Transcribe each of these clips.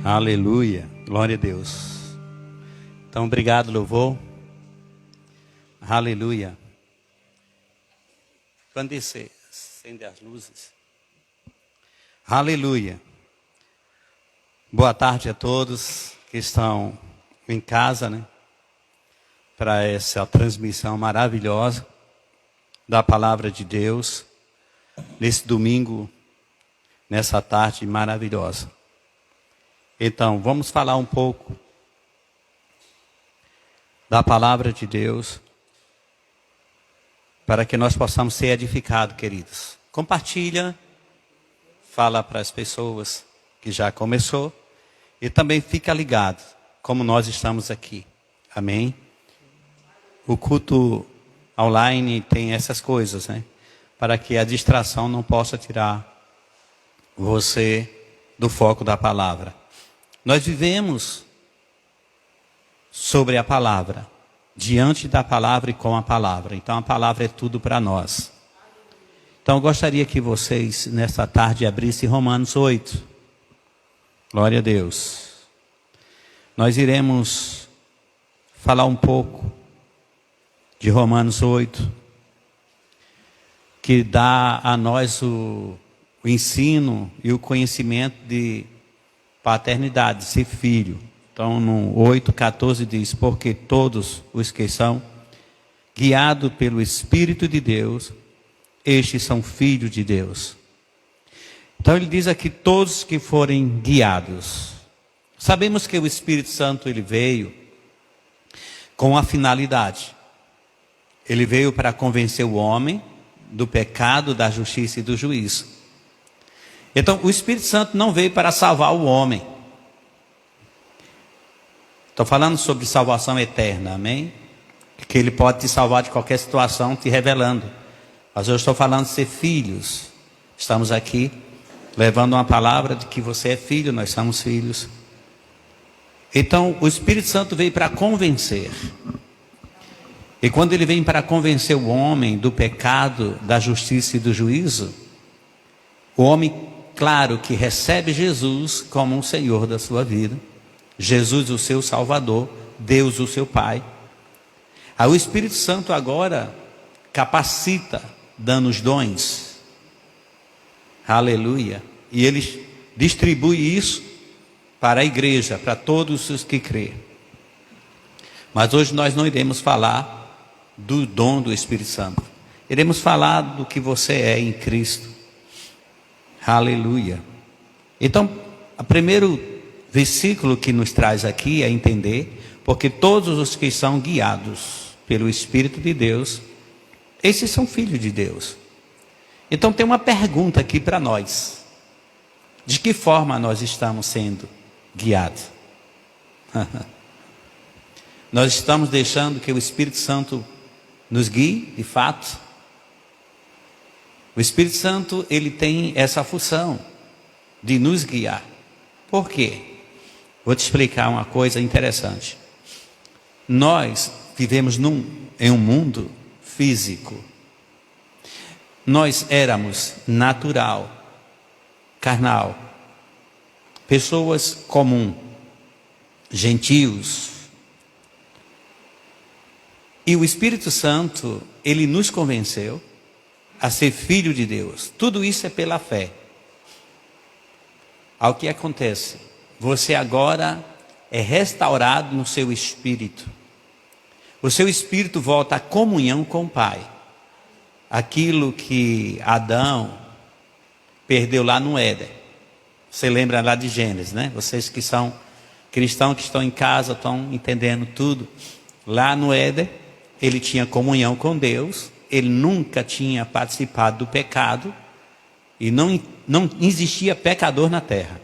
Aleluia, glória a Deus. Então, obrigado, louvor. Aleluia. Quando você acende as luzes. Aleluia. Boa tarde a todos que estão em casa, né? Para essa transmissão maravilhosa da palavra de Deus. Nesse domingo, nessa tarde maravilhosa. Então, vamos falar um pouco da palavra de Deus, para que nós possamos ser edificados, queridos. Compartilha, fala para as pessoas que já começou, e também fica ligado, como nós estamos aqui. Amém? O culto online tem essas coisas, né? Para que a distração não possa tirar você do foco da palavra. Nós vivemos sobre a palavra, diante da palavra e com a palavra. Então a palavra é tudo para nós. Então eu gostaria que vocês, nesta tarde, abrissem Romanos 8. Glória a Deus. Nós iremos falar um pouco de Romanos 8, que dá a nós o ensino e o conhecimento de paternidade, ser filho. Então no 8,14 diz: porque todos os que são guiados pelo Espírito de Deus, estes são filhos de Deus. Então ele diz aqui: todos que forem guiados. Sabemos que o Espírito Santo ele veio com a finalidade. Ele veio para convencer o homem do pecado, da justiça e do juízo. Então, o Espírito Santo não veio para salvar o homem. Estou falando sobre salvação eterna, amém? Que ele pode te salvar de qualquer situação, te revelando. Mas eu estou falando de ser filhos. Estamos aqui levando uma palavra de que você é filho, nós somos filhos. Então, o Espírito Santo veio para convencer. E quando ele vem para convencer o homem do pecado, da justiça e do juízo, o homem, claro, que recebe Jesus como um Senhor da sua vida, Jesus o seu Salvador, Deus o seu Pai. Aí o Espírito Santo agora capacita, dando os dons. Aleluia. E ele distribui isso para a igreja, para todos os que crêem. Mas hoje nós não iremos falar do dom do Espírito Santo. Iremos falar do que você é em Cristo. Aleluia. Então, o primeiro versículo que nos traz aqui é entender, porque todos os que são guiados pelo Espírito de Deus, esses são filhos de Deus. Então tem uma pergunta aqui para nós: de que forma nós estamos sendo guiados? Nós estamos deixando que o Espírito Santo nos guie, de fato? O Espírito Santo, ele tem essa função de nos guiar. Por quê? Vou te explicar uma coisa interessante. Nós vivemos em um mundo físico. Nós éramos natural, carnal, pessoas comuns, gentios. E o Espírito Santo, ele nos convenceu a ser filho de Deus. Tudo isso é pela fé. Ao que acontece? Você agora é restaurado no seu espírito. O seu espírito volta à comunhão com o Pai. Aquilo que Adão perdeu lá no Éden. Você lembra lá de Gênesis, né? Vocês que são cristãos, que estão em casa, estão entendendo tudo. Lá no Éden, ele tinha comunhão com Deus. Ele nunca tinha participado do pecado. E não existia pecador na terra.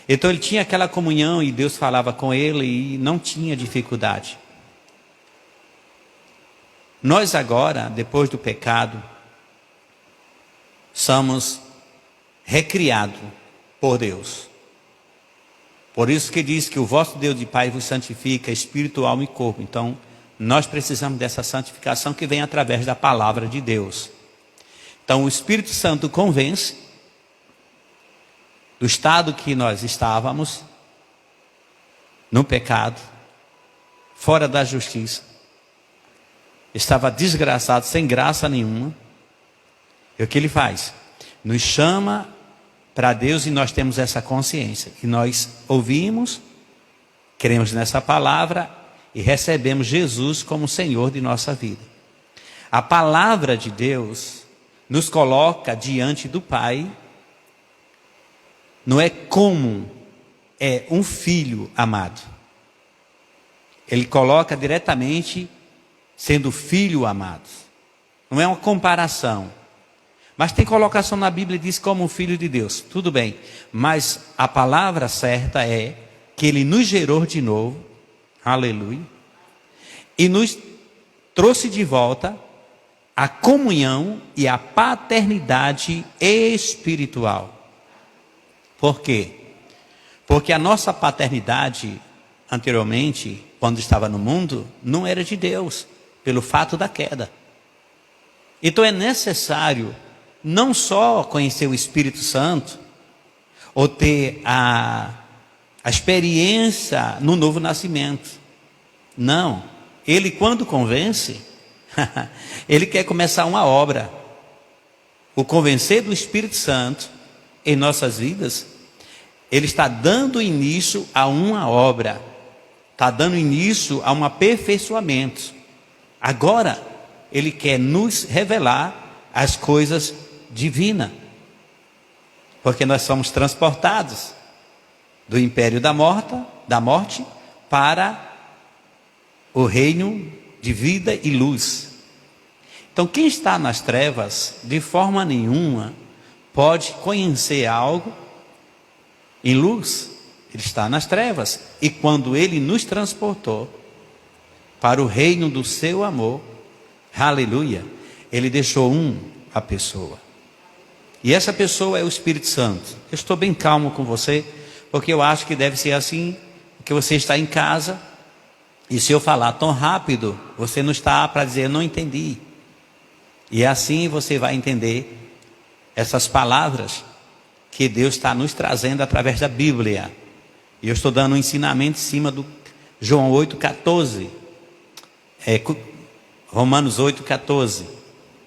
Então ele tinha aquela comunhão e Deus falava com ele e não tinha dificuldade. Nós agora, depois do pecado, somos recriados por Deus. Por isso que diz que o vosso Deus de Pai vos santifica, espírito, alma e corpo. Então, nós precisamos dessa santificação que vem através da palavra de Deus. Então, o Espírito Santo convence do estado que nós estávamos no pecado, fora da justiça, estava desgraçado, sem graça nenhuma. E o que ele faz? Nos chama para Deus, e nós temos essa consciência, que nós ouvimos, cremos nessa palavra e recebemos Jesus como Senhor de nossa vida. A palavra de Deus nos coloca diante do Pai. Não é como é um filho amado. Ele coloca diretamente sendo filho amado. Não é uma comparação. Mas tem colocação na Bíblia que diz como filho de Deus. Tudo bem. Mas a palavra certa é que ele nos gerou de novo. Aleluia. E nos trouxe de volta a comunhão e a paternidade espiritual. Por quê? Porque a nossa paternidade, anteriormente, quando estava no mundo, não era de Deus, pelo fato da queda. Então é necessário não só conhecer o Espírito Santo, ou ter a experiência no novo nascimento. Não. Ele, quando convence, ele quer começar uma obra. O convencer do Espírito Santo em nossas vidas, ele está dando início a uma obra, está dando início a um aperfeiçoamento. Agora, ele quer nos revelar as coisas divinas, porque nós somos transportados do império da morte para o reino de vida e luz. Então, quem está nas trevas, de forma nenhuma, pode conhecer algo em luz. Ele está nas trevas. E quando ele nos transportou para o reino do seu amor, aleluia, ele deixou a pessoa. E essa pessoa é o Espírito Santo. Eu estou bem calmo com você, porque eu acho que deve ser assim, que você está em casa, e se eu falar tão rápido, você não está para dizer, eu não entendi. E assim você vai entender essas palavras que Deus está nos trazendo através da Bíblia. E eu estou dando um ensinamento em cima do João 8,14. Romanos 8,14.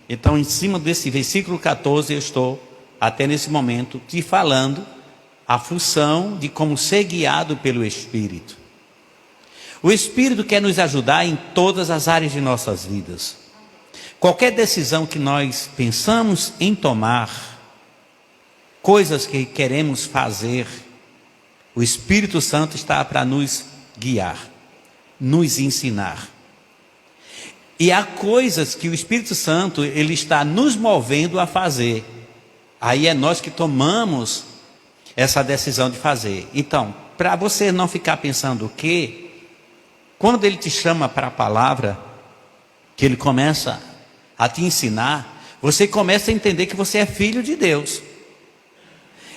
Então, em cima desse versículo 14, eu estou, até nesse momento, te falando a função de como ser guiado pelo Espírito. O Espírito quer nos ajudar em todas as áreas de nossas vidas. Qualquer decisão que nós pensamos em tomar, coisas que queremos fazer, o Espírito Santo está para nos guiar, nos ensinar. E há coisas que o Espírito Santo, ele está nos movendo a fazer. Aí é nós que tomamos essa decisão de fazer. Então, para você não ficar pensando o quê? Quando ele te chama para a palavra, que ele começa a te ensinar, você começa a entender que você é filho de Deus.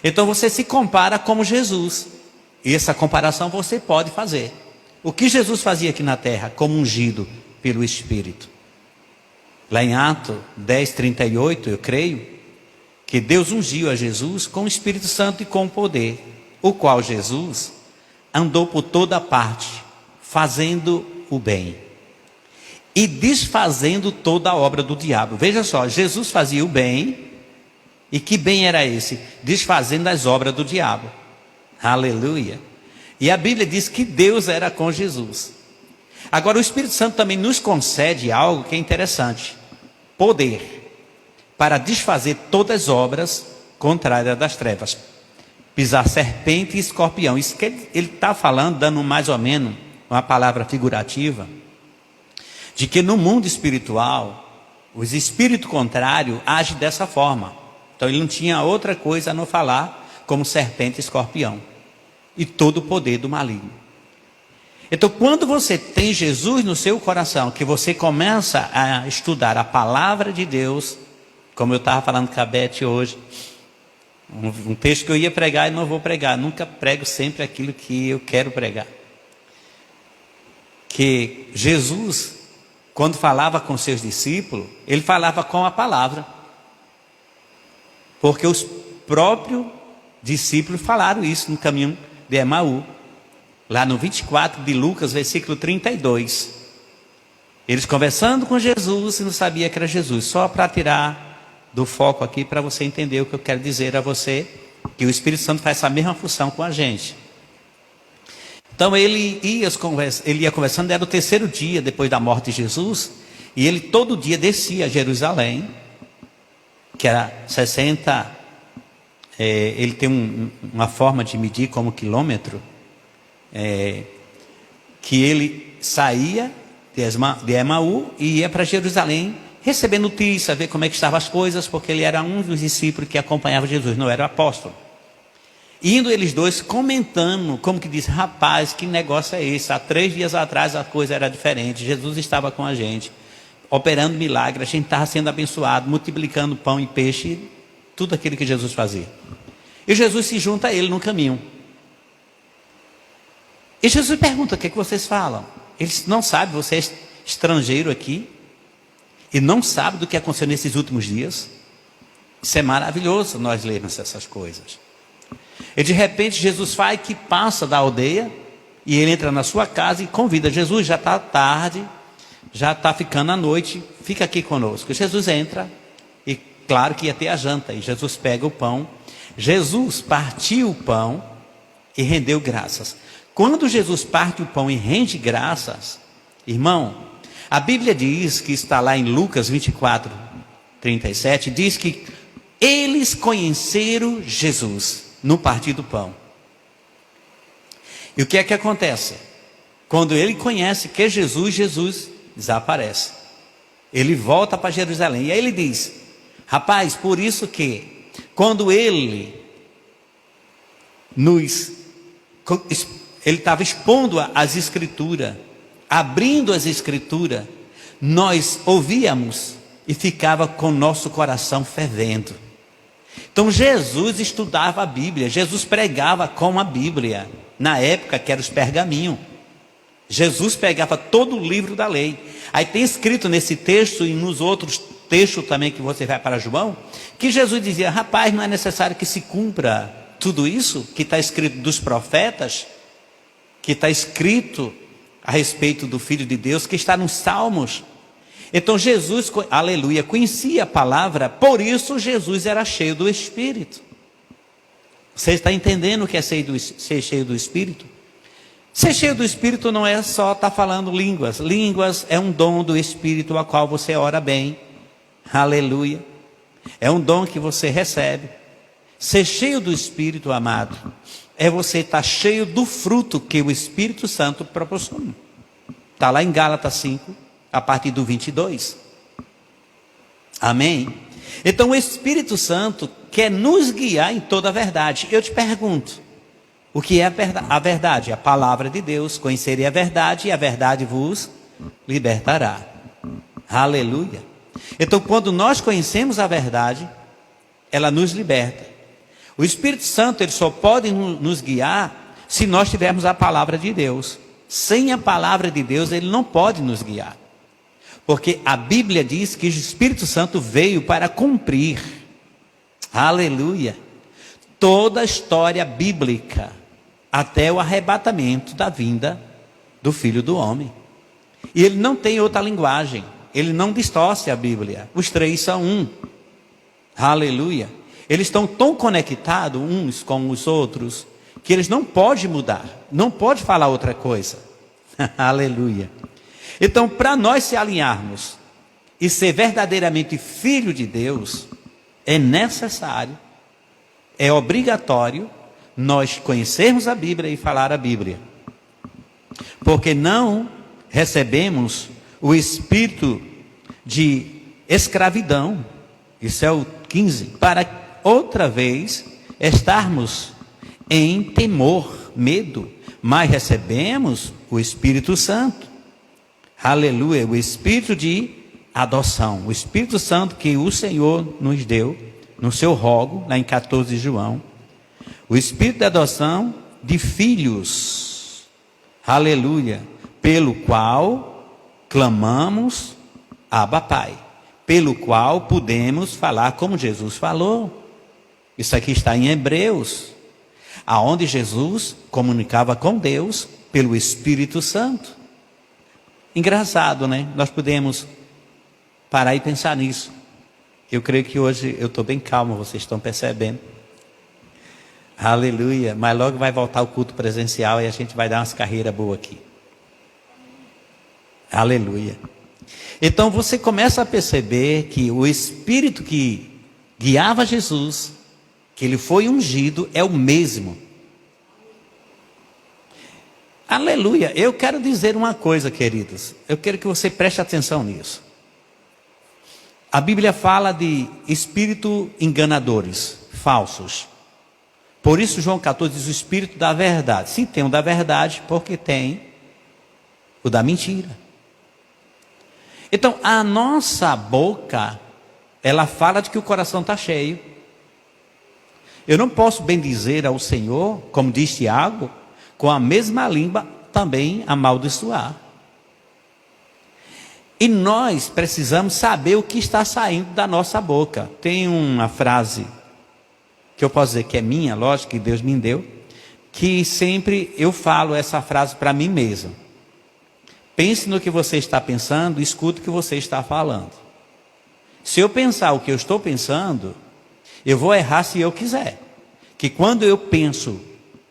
Então você se compara como Jesus. E essa comparação você pode fazer. O que Jesus fazia aqui na terra, como ungido pelo Espírito? Lá em Atos 10:38, eu creio, que Deus ungiu a Jesus com o Espírito Santo e com o poder, o qual Jesus andou por toda parte, fazendo o bem e desfazendo toda a obra do diabo. Veja só, Jesus fazia o bem, e que bem era esse? Desfazendo as obras do diabo. Aleluia. E a Bíblia diz que Deus era com Jesus. Agora o Espírito Santo também nos concede algo que é interessante: poder para desfazer todas as obras contrárias das trevas, pisar serpente e escorpião. Isso que ele está falando, dando mais ou menos uma palavra figurativa, de que no mundo espiritual, os espíritos contrários agem dessa forma. Então ele não tinha outra coisa a não falar como serpente e escorpião, e todo o poder do maligno. Então, quando você tem Jesus no seu coração, que você começa a estudar a palavra de Deus, como eu estava falando com a Beth hoje, um texto que eu ia pregar e não vou pregar, nunca prego sempre aquilo que eu quero pregar. Que Jesus, quando falava com seus discípulos, ele falava com a palavra, porque os próprios discípulos falaram isso no caminho de Emaú. lá no 24 de Lucas, versículo 32. Eles conversando com Jesus e não sabia que era Jesus. Só para tirar do foco aqui, para você entender o que eu quero dizer a você, que o Espírito Santo faz essa mesma função com a gente. Então ele ia conversando, era o terceiro dia depois da morte de Jesus, e ele todo dia descia a Jerusalém, que era 60, ele tem uma forma de medir como quilômetro, que ele saía de Emaú e ia para Jerusalém, receber notícia, ver como é que estavam as coisas, porque ele era um dos discípulos que acompanhava Jesus, não era o apóstolo. Indo eles dois comentando, como que disse, rapaz, que negócio é esse? Há 3 dias atrás a coisa era diferente, Jesus estava com a gente, operando milagre, a gente estava sendo abençoado, multiplicando pão e peixe, tudo aquilo que Jesus fazia. E Jesus se junta a ele no caminho. E Jesus pergunta, o que é que vocês falam? Eles não sabem, você é estrangeiro aqui, e não sabe do que aconteceu nesses últimos dias. Isso é maravilhoso, nós lermos essas coisas. E de repente Jesus faz que passa da aldeia, e ele entra na sua casa e convida Jesus, já está tarde, já está ficando a noite, fica aqui conosco. Jesus entra, e claro que ia ter a janta, e Jesus pega o pão, Jesus partiu o pão e rendeu graças. Quando Jesus parte o pão e rende graças, irmão, a Bíblia diz, que está lá em Lucas 24, 37, diz que eles conheceram Jesus no partir do pão. E o que é que acontece? Quando ele conhece que é Jesus, Jesus desaparece. Ele volta para Jerusalém. E aí ele diz, rapaz, por isso que quando ele estava expondo as escrituras, abrindo as escrituras, nós ouvíamos e ficava com nosso coração fervendo. Então Jesus estudava a Bíblia, Jesus pregava com a Bíblia, na época que eram os pergaminhos. Jesus pegava todo o livro da lei. Aí tem escrito nesse texto e nos outros textos também que você vai para João, que Jesus dizia, rapaz, não é necessário que se cumpra tudo isso que está escrito dos profetas, que está escrito a respeito do Filho de Deus, que está nos Salmos. Então Jesus, aleluia, conhecia a palavra, por isso Jesus era cheio do Espírito. Você está entendendo o que é ser cheio do Espírito? Ser cheio do Espírito não é só estar falando línguas. Línguas é um dom do Espírito a qual você ora bem. Aleluia. É um dom que você recebe. Ser cheio do Espírito, amado, é você estar cheio do fruto que o Espírito Santo proporciona. Está lá em Gálatas 5, a partir do 22. Amém? Então o Espírito Santo quer nos guiar em toda a verdade. Eu te pergunto, o que é a verdade? A palavra de Deus. Conhecerei a verdade e a verdade vos libertará. Aleluia. Então quando nós conhecemos a verdade, ela nos liberta. O Espírito Santo, ele só pode nos guiar se nós tivermos a palavra de Deus. Sem a palavra de Deus, ele não pode nos guiar. Porque a Bíblia diz que o Espírito Santo veio para cumprir, aleluia, toda a história bíblica, até o arrebatamento da vinda do Filho do Homem. E ele não tem outra linguagem, ele não distorce a Bíblia. Os três são um, aleluia. Eles estão tão conectados uns com os outros, que eles não podem mudar, não podem falar outra coisa. Aleluia. Então, para nós se alinharmos e ser verdadeiramente filho de Deus, é necessário, é obrigatório, nós conhecermos a Bíblia e falar a Bíblia. Porque não recebemos o espírito de escravidão, isso é o 15, para outra vez estarmos em temor, medo, mas recebemos o Espírito Santo. Aleluia, o Espírito de adoção, o Espírito Santo que o Senhor nos deu, no seu rogo, lá em 14 de João, o Espírito de adoção de filhos, aleluia, pelo qual clamamos, Abba Pai, pelo qual podemos falar como Jesus falou. Isso aqui está em Hebreus, aonde Jesus comunicava com Deus pelo Espírito Santo. Engraçado, né? Nós podemos parar e pensar nisso. Eu creio que hoje eu estou bem calmo, vocês estão percebendo. Aleluia. Mas logo vai voltar o culto presencial e a gente vai dar umas carreiras boas aqui. Aleluia. Então você começa a perceber que o Espírito que guiava Jesus, que ele foi ungido, é o mesmo. Aleluia. Eu quero dizer uma coisa, queridos. Eu quero que você preste atenção nisso. A Bíblia fala de espírito enganadores, falsos. Por isso João 14 diz o espírito da verdade. Sim, tem o da verdade, porque tem o da mentira. Então, a nossa boca, ela fala de que o coração está cheio. Eu não posso bendizer ao Senhor, como diz Tiago, com a mesma língua também amaldiçoar. E nós precisamos saber o que está saindo da nossa boca. Tem uma frase que eu posso dizer que é minha, lógico que Deus me deu, que sempre eu falo essa frase para mim mesmo. Pense no que você está pensando, escute o que você está falando. Se eu pensar o que eu estou pensando, eu vou errar se eu quiser. Que quando eu penso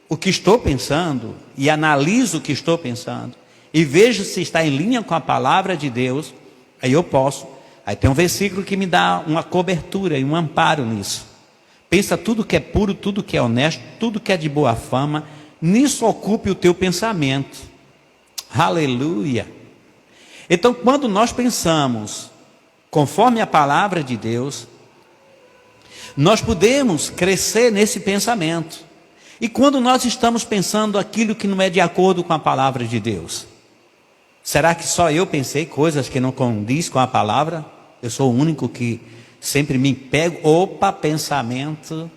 o que estou pensando e analiso o que estou pensando e vejo se está em linha com a palavra de Deus, aí eu posso. Aí tem um versículo que me dá uma cobertura e um amparo nisso. Pensa tudo que é puro, tudo que é honesto, tudo que é de boa fama, nisso ocupe o teu pensamento. Aleluia. Então, quando nós pensamos conforme a palavra de Deus, nós podemos crescer nesse pensamento. E quando nós estamos pensando aquilo que não é de acordo com a palavra de Deus, será que só eu pensei coisas que não condiz com a palavra? Eu sou o único que sempre me pego. Opa, pensamento.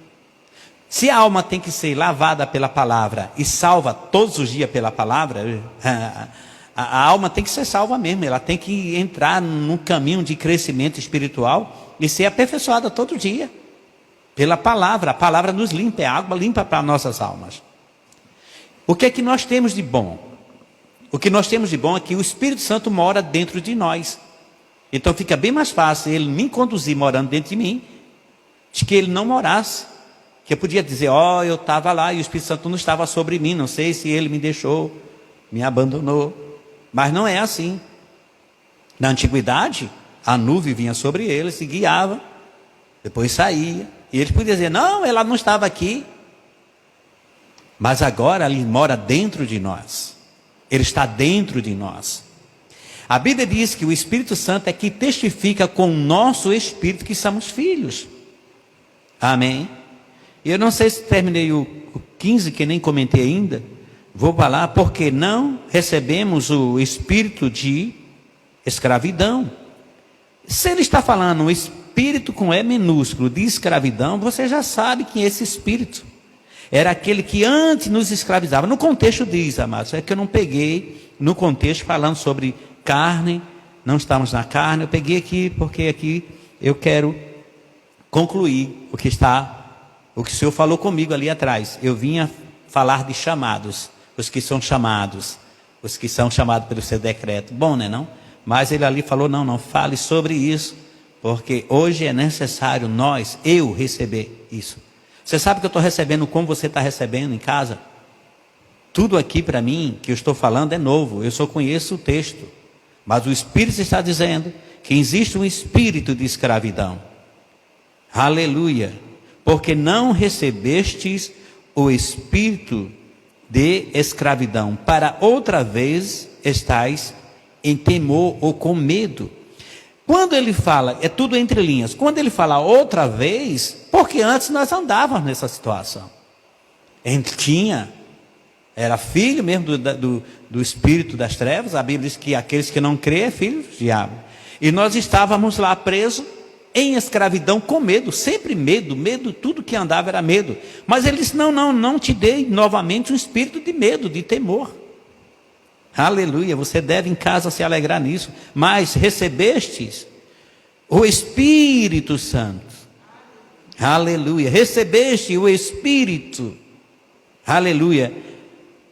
Se a alma tem que ser lavada pela palavra e salva todos os dias pela palavra, a alma tem que ser salva mesmo. Ela tem que entrar num caminho de crescimento espiritual e ser aperfeiçoada todo dia pela palavra. A palavra nos limpa, é água limpa para nossas almas. O que é que nós temos de bom? O que nós temos de bom é que o Espírito Santo mora dentro de nós. Então fica bem mais fácil ele me conduzir morando dentro de mim, de que ele não morasse. Que eu podia dizer, eu estava lá e o Espírito Santo não estava sobre mim, não sei se ele me deixou, me abandonou. Mas não é assim. Na antiguidade, a nuvem vinha sobre ele, se guiava, depois saía. E ele podia dizer, não, ela não estava aqui. Mas agora ele mora dentro de nós. Ele está dentro de nós. A Bíblia diz que o Espírito Santo é que testifica com o nosso espírito que somos filhos. Amém? Eu não sei se terminei o 15, que nem comentei ainda. Vou falar, porque não recebemos o espírito de escravidão. Se ele está falando o espírito com E minúsculo de escravidão, você já sabe que esse espírito era aquele que antes nos escravizava. No contexto diz, amados, é que eu não peguei no contexto falando sobre carne, não estamos na carne. Eu peguei aqui porque aqui eu quero concluir o que o Senhor falou comigo ali atrás. Eu vinha falar de chamados, os que são chamados pelo seu decreto. Bom, né, não? Mas ele ali falou, não fale sobre isso, porque hoje é necessário eu receber isso. Você sabe que eu estou recebendo como você está recebendo em casa? Tudo aqui para mim, que eu estou falando é novo, eu só conheço o texto. Mas o Espírito está dizendo que existe um espírito de escravidão. Aleluia. Porque não recebestes o espírito de escravidão, para outra vez estais em temor ou com medo. Quando ele fala, é tudo entre linhas. Quando ele fala outra vez, porque antes nós andávamos nessa situação. A gente era filho mesmo do espírito das trevas. A Bíblia diz que aqueles que não creem é filho do diabo. E nós estávamos lá presos em escravidão com medo, sempre medo, tudo que andava era medo. Mas ele disse, não te dei novamente um espírito de medo, de temor. Aleluia, você deve em casa se alegrar nisso. Mas recebestes o Espírito Santo. Aleluia, recebeste o Espírito. Aleluia.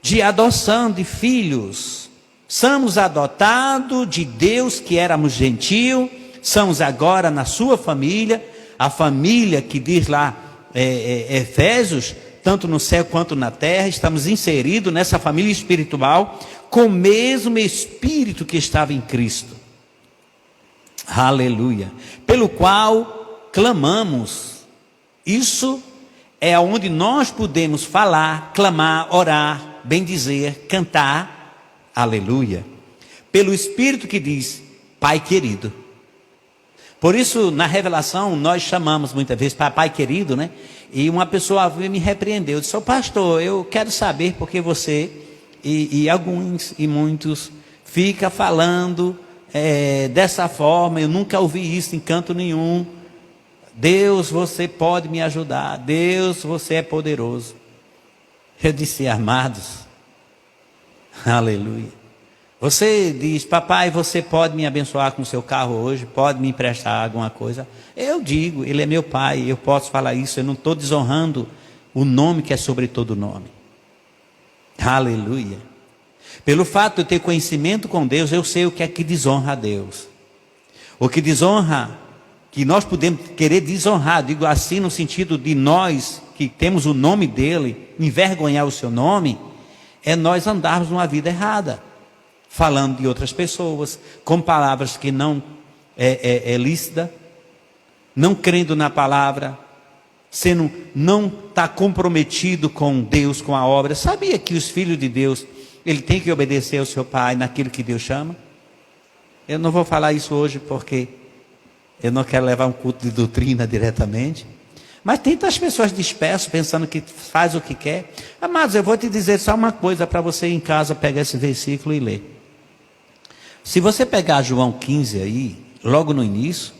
de adoção de filhos. Somos adotados de Deus, que éramos gentio, somos agora na sua família, a família que diz lá, Efésios, tanto no céu quanto na terra, estamos inseridos nessa família espiritual, com o mesmo Espírito que estava em Cristo. Aleluia. Pelo qual clamamos. Isso é onde nós podemos falar, clamar, orar, bendizer, cantar. Aleluia. Pelo Espírito que diz, Pai querido. Por isso, na revelação, nós chamamos muitas vezes para Pai querido, né? E uma pessoa me repreendeu, disse: "Ô pastor, eu quero saber porque você e alguns e muitos fica falando dessa forma, eu nunca ouvi isso em canto nenhum. Deus, você pode me ajudar, Deus, você é poderoso." Eu disse: amados, aleluia. Você diz: papai, você pode me abençoar com o seu carro hoje? Pode me emprestar alguma coisa? Eu digo, ele é meu pai, eu posso falar isso, eu não estou desonrando o nome que é sobre todo nome. Aleluia. Pelo fato de eu ter conhecimento com Deus, eu sei o que é que desonra a Deus. O que desonra, que nós podemos querer desonrar, digo assim no sentido de nós, que temos o nome dele, envergonhar o seu nome, é nós andarmos numa vida errada. Falando de outras pessoas, com palavras que não é lícita, não crendo na palavra, não está comprometido com Deus, com a obra. Sabia que os filhos de Deus, ele tem que obedecer ao seu pai naquilo que Deus chama? Eu não vou falar isso hoje porque eu não quero levar um culto de doutrina diretamente. Mas tem tantas pessoas dispersas, pensando que faz o que quer. Amados, eu vou te dizer só uma coisa para você em casa pegar esse versículo e ler. Se você pegar João 15 aí, logo no início,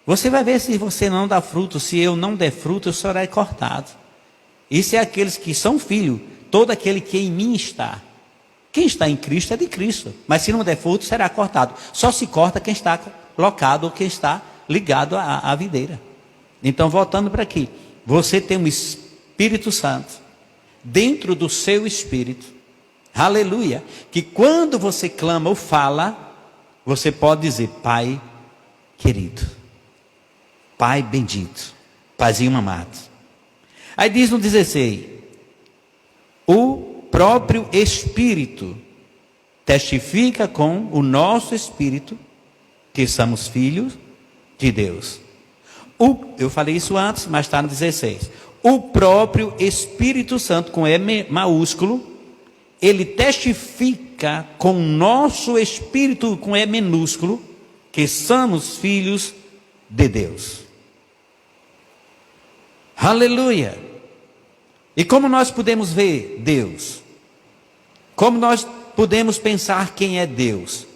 você vai ver se você não dá fruto, se eu não der fruto, eu serei cortado. Isso é aqueles que são filhos, todo aquele que em mim está. Quem está em Cristo é de Cristo, mas se não der fruto, será cortado. Só se corta quem está locado ou quem está ligado à videira. Então, voltando para aqui, você tem um Espírito Santo dentro do seu espírito. Aleluia, que quando você clama ou fala, você pode dizer: Pai querido, Pai bendito, Paizinho amado. Aí diz no 16: o próprio Espírito testifica com o nosso Espírito que somos filhos de Deus. Eu falei isso antes, mas está no 16. O próprio Espírito Santo, com E maiúsculo, ele testifica com o nosso espírito, com E minúsculo, que somos filhos de Deus. Aleluia. E como nós podemos ver Deus? Como nós podemos pensar quem é Deus?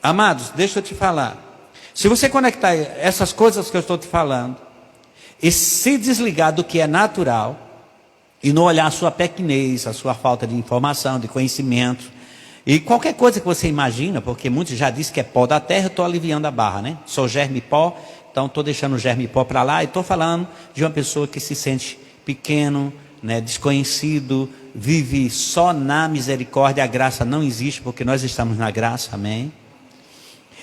Amados, deixa eu te falar. Se você conectar essas coisas que eu estou te falando, e se desligar do que é natural, e não olhar a sua pequenez, a sua falta de informação, de conhecimento, e qualquer coisa que você imagina, porque muitos já dizem que é pó da terra, eu estou aliviando a barra, né? Sou germe pó, então estou deixando o germe pó para lá, e estou falando de uma pessoa que se sente pequeno, né, desconhecido, vive só na misericórdia, a graça não existe, porque nós estamos na graça, amém?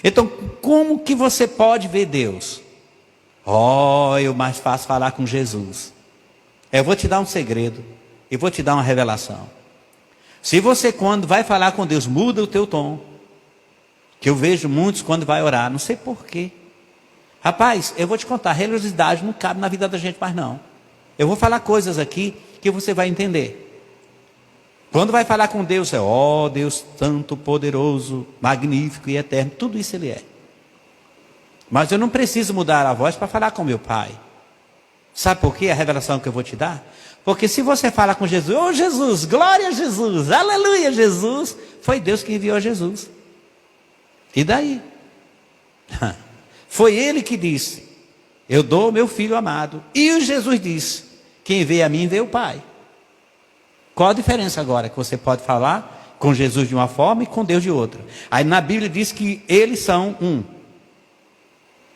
Então, como que você pode ver Deus? Eu mais fácil falar com Jesus. Eu vou te dar um segredo, e vou te dar uma revelação. Se você, quando vai falar com Deus, muda o teu tom, que eu vejo muitos quando vai orar, não sei porquê. Rapaz, eu vou te contar, religiosidade não cabe na vida da gente mais não. Eu vou falar coisas aqui que você vai entender. Quando vai falar com Deus, Deus santo, poderoso, magnífico e eterno, tudo isso ele é. Mas eu não preciso mudar a voz para falar com meu Pai. Sabe por quê? A revelação que eu vou te dar? Porque se você fala com Jesus, Jesus, glória a Jesus, aleluia Jesus, foi Deus que enviou Jesus. E daí? Foi Ele que disse: eu dou meu filho amado. E o Jesus disse: quem vê a mim, vê o Pai. Qual a diferença agora? Que você pode falar com Jesus de uma forma e com Deus de outra. Aí na Bíblia diz que eles são um.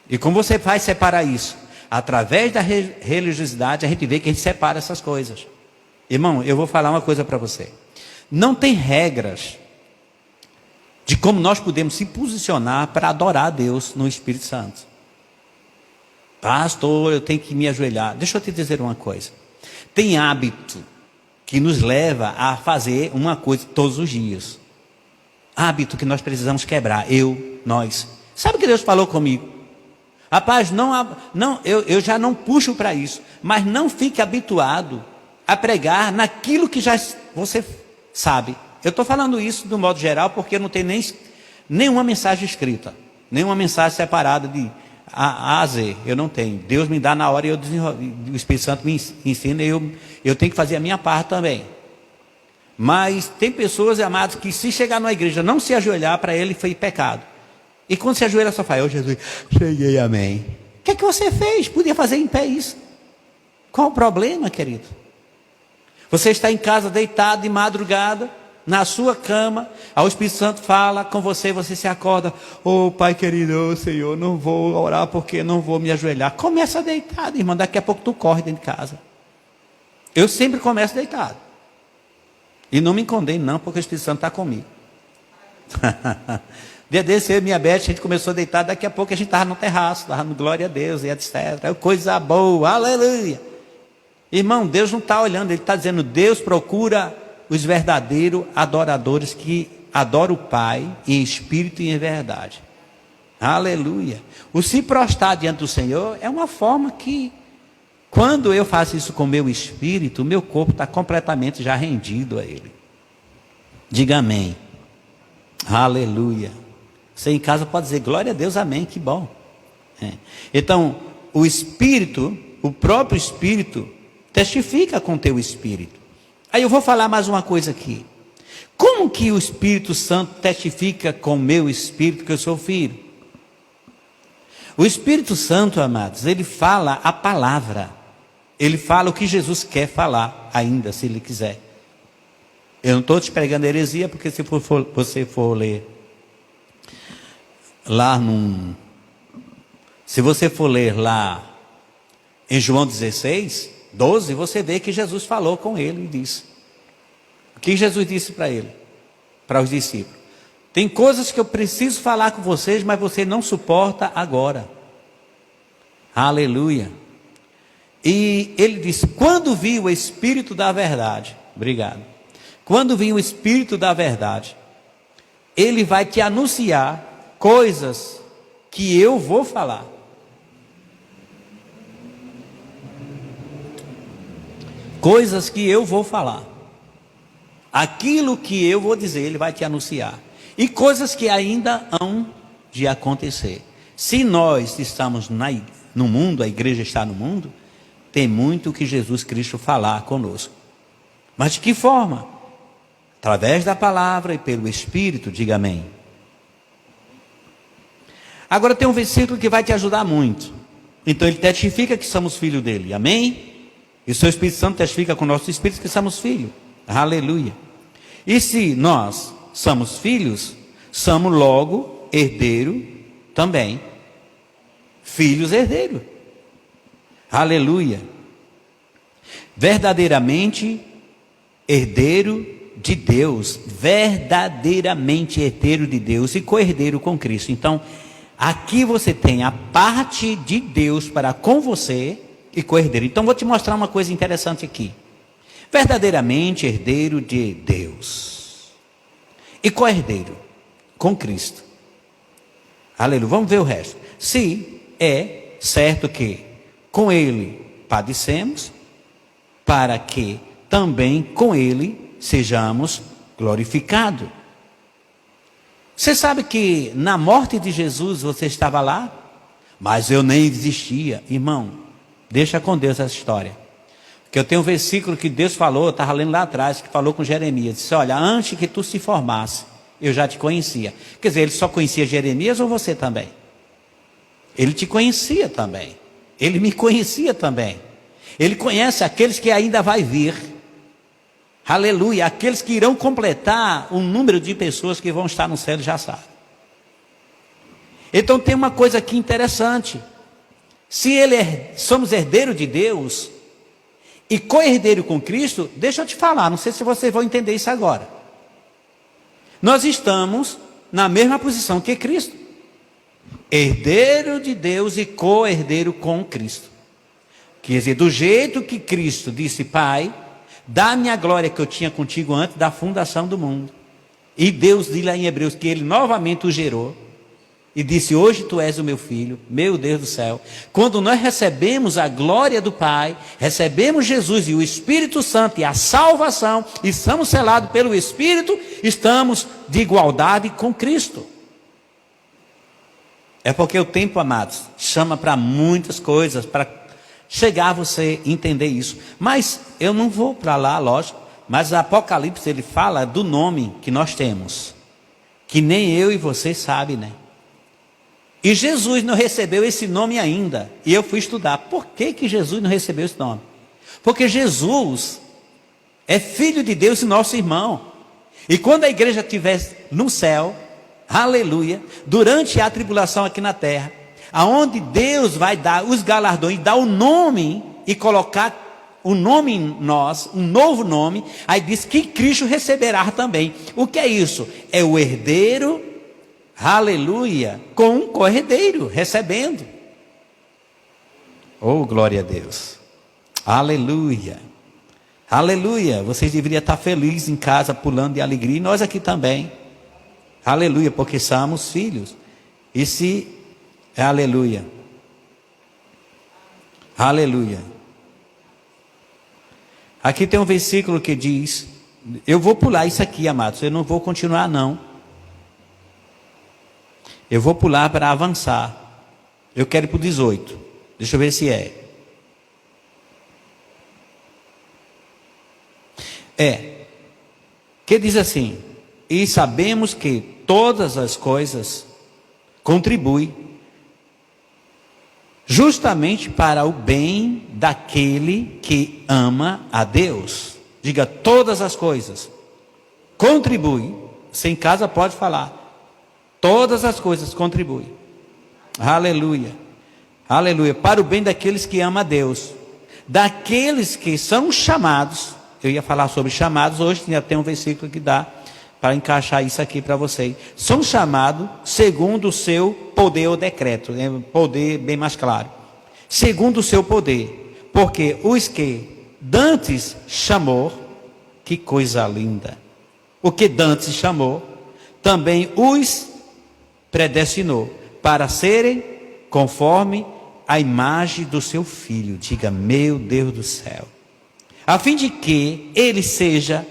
E como você vai separar isso? Através da religiosidade, a gente vê que a gente separa essas coisas. Irmão, eu vou falar uma coisa para você. Não tem regras de como nós podemos se posicionar para adorar a Deus no Espírito Santo. Pastor, eu tenho que me ajoelhar. Deixa eu te dizer uma coisa. Tem hábito que nos leva a fazer uma coisa todos os dias. Hábito que nós precisamos quebrar. Nós. Sabe o que Deus falou comigo? Rapaz, eu já não puxo para isso. Mas não fique habituado a pregar naquilo que já você sabe. Eu estou falando isso do modo geral porque eu não tenho nenhuma mensagem escrita. Nenhuma mensagem separada de A a Z. Eu não tenho. Deus me dá na hora e o Espírito Santo me ensina e eu tenho que fazer a minha parte também. Mas tem pessoas, amados, que se chegar numa igreja não se ajoelhar, para ele foi pecado. E quando se ajoelha só faz, Jesus, cheguei, amém. O que é que você fez? Podia fazer em pé isso. Qual o problema, querido? Você está em casa deitado de madrugada, na sua cama, o Espírito Santo fala com você, você se acorda, Pai querido, Senhor, não vou orar porque não vou me ajoelhar. Começa deitado, irmão, daqui a pouco tu corre dentro de casa. Eu sempre começo deitado. E não me condeno não, porque o Espírito Santo está comigo. Dia desse, eu e minha Beth, a gente começou a deitar, daqui a pouco a gente estava no terraço, estava no glória a Deus e etc. Coisa boa, aleluia. Irmão, Deus não está olhando, Ele está dizendo, Deus procura os verdadeiros adoradores que adoram o Pai em espírito e em verdade. Aleluia. O se prostrar diante do Senhor é uma forma que, quando eu faço isso com o meu espírito, o meu corpo está completamente já rendido a Ele. Diga amém. Aleluia. Você em casa pode dizer, glória a Deus, amém, que bom. Então, o Espírito, o próprio Espírito, testifica com o teu Espírito. Aí eu vou falar mais uma coisa aqui. Como que o Espírito Santo testifica com o meu espírito que eu sou filho? O Espírito Santo, amados, ele fala a palavra. Ele fala o que Jesus quer falar ainda, se ele quiser. Eu não estou te pregando heresia, porque se você for ler lá se você for ler lá em João 16, 12, você vê que Jesus falou com ele e disse. O que Jesus disse para ele? Para os discípulos. Tem coisas que eu preciso falar com vocês, mas você não suporta agora. Aleluia. E ele disse, quando vi o Espírito da verdade, obrigado. Quando vir o Espírito da verdade, ele vai te anunciar coisas que eu vou falar. Coisas que eu vou falar. Aquilo que eu vou dizer, ele vai te anunciar. E coisas que ainda hão de acontecer. Se nós estamos no mundo, a igreja está no mundo, tem muito que Jesus Cristo falar conosco. Mas de que forma? Através da palavra e pelo Espírito, diga amém. Agora tem um versículo que vai te ajudar muito. Então ele testifica que somos filhos dele, amém? E o seu Espírito Santo testifica com o nosso Espírito que somos filhos. Aleluia. E se nós somos filhos, somos logo herdeiro também. Filhos herdeiros. Aleluia. Verdadeiramente herdeiro de Deus. Verdadeiramente herdeiro de Deus e co-herdeiro com Cristo. Então, aqui você tem a parte de Deus para com você e co-herdeiro. Então vou te mostrar uma coisa interessante aqui. Verdadeiramente herdeiro de Deus e co-herdeiro com Cristo. Aleluia. Vamos ver o resto. Se é certo que com ele padecemos, para que também com ele sejamos glorificados. Você sabe que na morte de Jesus você estava lá, mas eu nem existia, irmão. Deixa com Deus essa história. Porque eu tenho um versículo que Deus falou, eu estava lendo lá atrás, que falou com Jeremias. Disse, olha, antes que tu se formasse, eu já te conhecia. Quer dizer, ele só conhecia Jeremias ou você também? Ele te conhecia também. Ele me conhecia também. Ele conhece aqueles que ainda vai vir. Aleluia. Aqueles que irão completar o número de pessoas que vão estar no céu já sabe. Então tem uma coisa aqui interessante. Se somos herdeiros de Deus, e co-herdeiro com Cristo, deixa eu te falar, não sei se vocês vão entender isso agora. Nós estamos na mesma posição que Cristo. Herdeiro de Deus e co-herdeiro com Cristo. Quer dizer, do jeito que Cristo disse: Pai, dá-me a glória que eu tinha contigo antes da fundação do mundo. E Deus diz lá em Hebreus que Ele novamente o gerou. E disse: hoje tu és o meu filho, meu Deus do céu. Quando nós recebemos a glória do Pai, recebemos Jesus e o Espírito Santo e a salvação, e somos selados pelo Espírito, estamos de igualdade com Cristo. É porque o tempo, amados, chama para muitas coisas, para chegar a você entender isso. Mas eu não vou para lá, lógico. Mas o Apocalipse, ele fala do nome que nós temos, que nem eu e você sabem, né? E Jesus não recebeu esse nome ainda. E eu fui estudar. Por que Jesus não recebeu esse nome? Porque Jesus é filho de Deus e nosso irmão. E quando a igreja estiver no céu, aleluia, durante a tribulação aqui na terra, aonde Deus vai dar os galardões, dar o nome e colocar o nome em nós, um novo nome, aí diz que Cristo receberá também. O que é isso? É o herdeiro, aleluia, com um corredeiro, recebendo. Oh, glória a Deus. Aleluia. Aleluia. Vocês deveriam estar felizes em casa, pulando de alegria, e nós aqui também. Aleluia, porque somos filhos. E se, aleluia. Aleluia. Aqui tem um versículo que diz, eu vou pular isso aqui, amados, eu não vou continuar não. Eu vou pular para avançar. Eu quero ir para o 18. Deixa eu ver se é. Que diz assim: e sabemos que todas as coisas contribuem justamente para o bem daquele que ama a Deus. Diga: todas as coisas contribuem. Você em casa pode falar. Todas as coisas contribuem. Aleluia. Aleluia. Para o bem daqueles que amam a Deus. Daqueles que são chamados. Eu ia falar sobre chamados. Hoje já tem um versículo que dá para encaixar isso aqui para vocês. São chamados segundo o seu poder ou decreto. É um poder bem mais claro. Segundo o seu poder. Porque os que dantes chamou. Que coisa linda. O que dantes chamou. Também os predestinou para serem conforme a imagem do seu filho. Diga: meu Deus do céu. A fim de que ele seja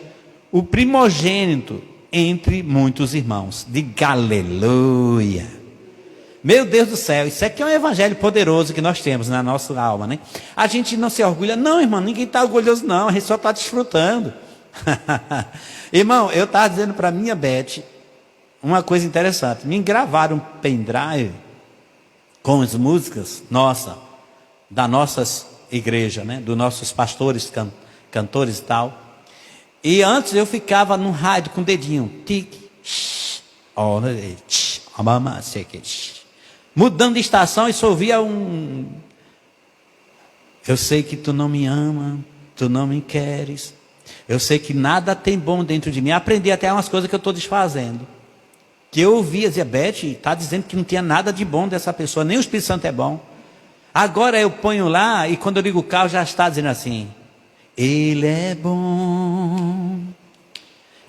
o primogênito entre muitos irmãos. Diga aleluia. Meu Deus do céu, isso aqui é um evangelho poderoso que nós temos na nossa alma, né? A gente não se orgulha, não, irmão, ninguém está orgulhoso não, a gente só está desfrutando. Irmão, eu estava dizendo para minha Beth uma coisa interessante. Me gravaram um pendrive com as músicas da nossas igrejas, né? Dos nossos pastores, cantores e tal. E antes eu ficava no rádio com o dedinho, mudando de estação e só ouvia um: eu sei que tu não me ama, tu não me queres, eu sei que nada tem bom dentro de mim. Aprendi até umas coisas que eu estou desfazendo. Que eu ouvia, dizia: Beth, está dizendo que não tinha nada de bom dessa pessoa, nem o Espírito Santo é bom. Agora eu ponho lá e quando eu ligo o carro já está dizendo assim: Ele é bom,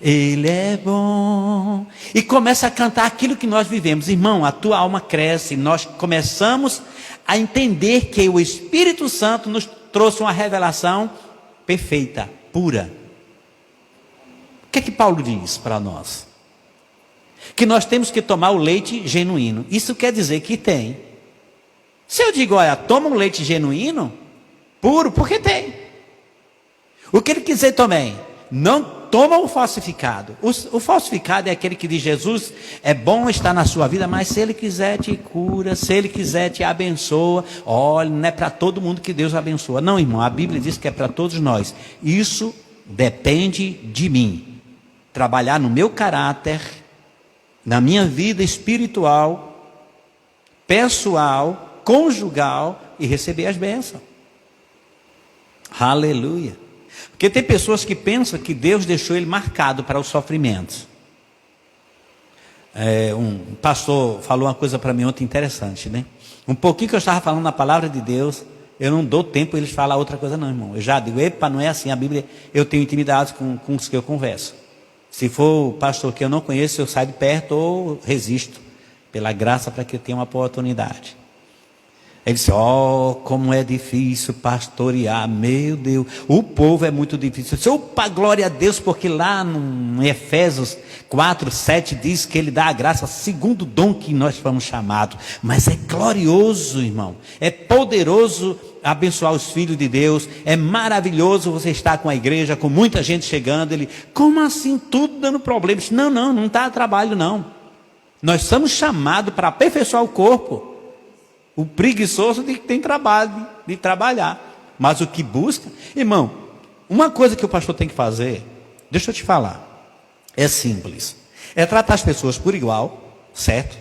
Ele é bom. E começa a cantar aquilo que nós vivemos. Irmão, a tua alma cresce. Nós começamos a entender que o Espírito Santo nos trouxe uma revelação perfeita, pura. O que é que Paulo diz para nós? Que nós temos que tomar o leite genuíno. Isso quer dizer que tem. Se eu digo: olha, toma um leite genuíno, puro, porque tem. O que ele quiser também, não toma o falsificado. O falsificado é aquele que diz: Jesus é bom estar na sua vida, mas se Ele quiser te cura, se Ele quiser te abençoa. Olha, não é para todo mundo que Deus abençoa. Não, irmão, a Bíblia diz que é para todos nós. Isso depende de mim. Trabalhar no meu caráter, na minha vida espiritual, pessoal, conjugal, e receber as bênçãos. Aleluia. Porque tem pessoas que pensam que Deus deixou ele marcado para os sofrimentos. Um pastor falou uma coisa para mim ontem interessante, né? Um pouquinho que eu estava falando na palavra de Deus, eu não dou tempo eles falar outra coisa não, irmão. Eu já digo, epa, não é assim, a Bíblia, eu tenho intimidade com os que eu converso. Se for o pastor que eu não conheço, eu saio de perto ou resisto, pela graça, para que eu tenha uma oportunidade. Ele disse, como é difícil pastorear, meu Deus, o povo é muito difícil. Opa, glória a Deus, porque lá em Efésios 4:7 diz que ele dá a graça segundo o dom que nós fomos chamados. Mas é glorioso, irmão, é poderoso abençoar os filhos de Deus, é maravilhoso você estar com a igreja, com muita gente chegando. Ele, como assim, tudo dando problemas? Não está a trabalho não. Nós somos chamados para aperfeiçoar o corpo. O preguiçoso tem trabalho de trabalhar, mas o que busca, irmão, uma coisa que o pastor tem que fazer, deixa eu te falar, é simples, é tratar as pessoas por igual, certo?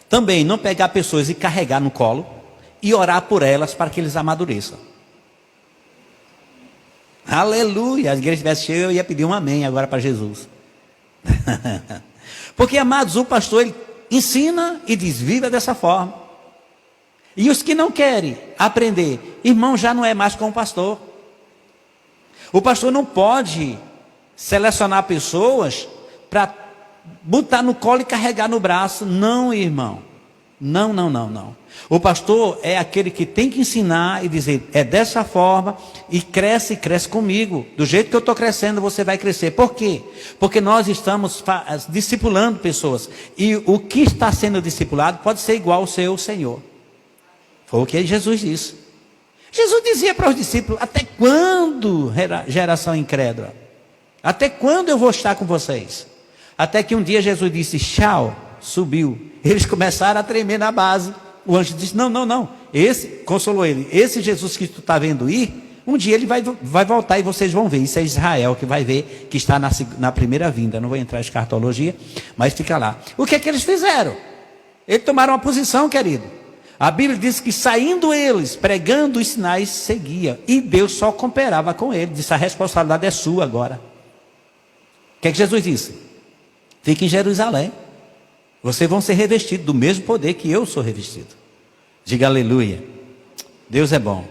Também não pegar pessoas e carregar no colo e orar por elas para que eles amadureçam. Aleluia, a igreja estivesse cheia, eu ia pedir um amém agora para Jesus. Porque, amados, o pastor ele ensina e diz, viva dessa forma. E os que não querem aprender, irmão, já não é mais com o pastor. O pastor não pode selecionar pessoas para botar no colo e carregar no braço. Não, irmão. Não. O pastor é aquele que tem que ensinar e dizer, é dessa forma, e cresce comigo. Do jeito que eu estou crescendo, você vai crescer. Por quê? Porque nós estamos discipulando pessoas. E o que está sendo discipulado pode ser igual ao seu Senhor. Foi o que Jesus disse. Jesus dizia para os discípulos, até quando, geração incrédula? Até quando eu vou estar com vocês? Até que um dia Jesus disse, tchau, subiu. Eles começaram a tremer na base. O anjo disse, não. Esse, consolou ele, esse Jesus que tu está vendo ir, um dia ele vai voltar e vocês vão ver. Isso é Israel que vai ver, que está na primeira vinda. Não vou entrar em escatologia, mas fica lá. O que é que eles fizeram? Eles tomaram uma posição, querido. A Bíblia diz que saindo eles, pregando os sinais, seguia. E Deus só cooperava com ele. Disse, a responsabilidade é sua agora. O que é que Jesus disse? Fique em Jerusalém. Vocês vão ser revestidos do mesmo poder que eu sou revestido. Diga aleluia. Deus é bom.